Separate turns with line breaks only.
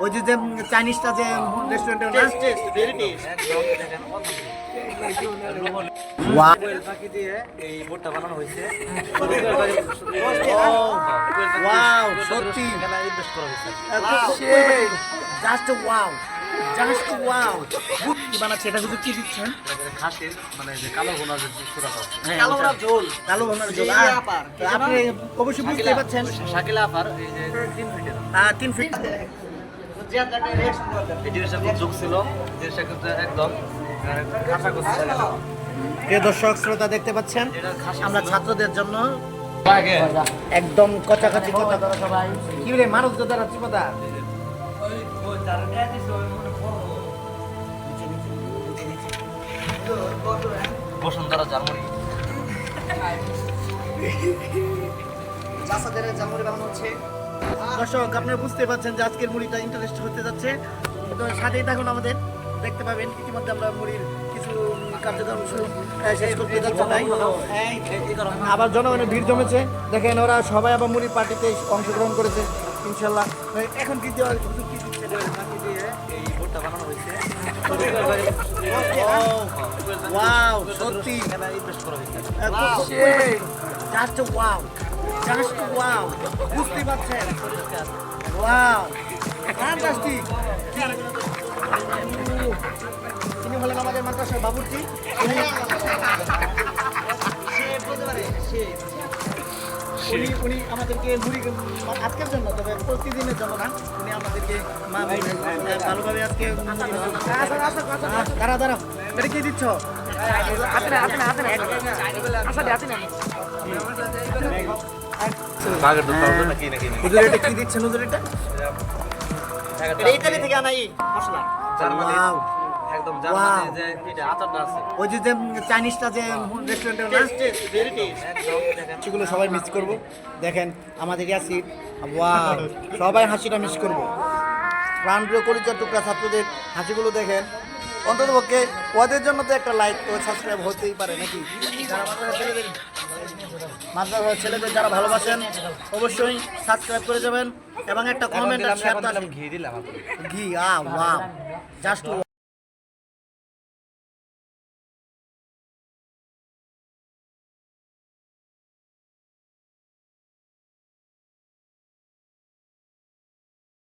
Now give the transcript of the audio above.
ওই যে চাইনিজটা যে রেস্টুরেন্টে সত্যি জাস্ট ওয়াও জাস্ট ওয়াও কি বানাচ্ছে এটা শুধু কি দিচ্ছেন
খাসির মানে যে কালো ভুনা যে পুরাটা
কালো ভুনার ঝোল আপনি অবশ্যই বুঝতে পারছেন
শাকিলা আপার এই যে 3 ফিটের
3 ফিট
এডিশন খুব যোগ ছিল যেটা কিন্তু একদম খাসা করছে
প্রিয় দর্শক শ্রোতা দেখতে পাচ্ছেন আমরা ছাত্রদের জন্য
আগে
একদম কচাকাচি কথা সবাই কি রে মানুষ তো দাঁড়াচ্ছি কথা
বসুন্ধরা জার্মানি
দর্শক আপনারা বুঝতে পারছেন যে আজকের মুড়িটা ইন্টারেস্ট হতে যাচ্ছে তো সাথেই থাকুন আমাদের দেখতে পাবেন ইতিমধ্যে আমরা মুড়ির কিছু কার্যক্রম শেষ করতে যাচ্ছি তাই আবার জনগণের ভিড় জমেছে দেখেন ওরা সবাই আবার মুড়ির পার্টিতে অংশগ্রহণ করেছে ইনশাল্লাহ এখন কি দেওয়া কি দিচ্ছে
এই বোর্ডটা বানানো হয়েছে
ওয়াও সত্যি
ইনভেস্ট করা হয়েছে
জাস্ট ওয়াও জাস্ট ওয়াও বুঝতে পারছেন ওয়াও ফ্যান্টাস্টিক তিনি হলেন আমাদের মাদ্রাসার বাবুর্চি উনি আমাদেরকে মুড়ি আজকের জন্য তবে প্রতিদিনের জন্য না উনি আমাদেরকে ভালোভাবে আজকে দাঁড়া দাঁড়া এটা কি দিচ্ছ হুজুর এটা কি দিচ্ছেন হুজুর এটা ইতালি থেকে আনাই মশলা
জার্মানি একদম জার্মানি যে এটা আচারটা আছে
ওই যে চাইনিজটা যে রেস্টুরেন্টে সেগুলো সবাই মিস করব দেখেন আমাদের ইয়াসির ওয়াও সবাই হাসিটা মিস করব প্রাণপ্রিয় কলিজার টুকরা ছাত্রদের হাসিগুলো দেখেন অন্ততপক্ষে ওদের জন্য তো একটা লাইক ও সাবস্ক্রাইব হতেই পারে নাকি যারা মাদ্রাসার ছেলেদের যারা ভালোবাসেন অবশ্যই সাবস্ক্রাইব করে যাবেন এবং একটা কমেন্ট আর শেয়ার
ঘি দিলাম
ঘি ওয়াও জাস্ট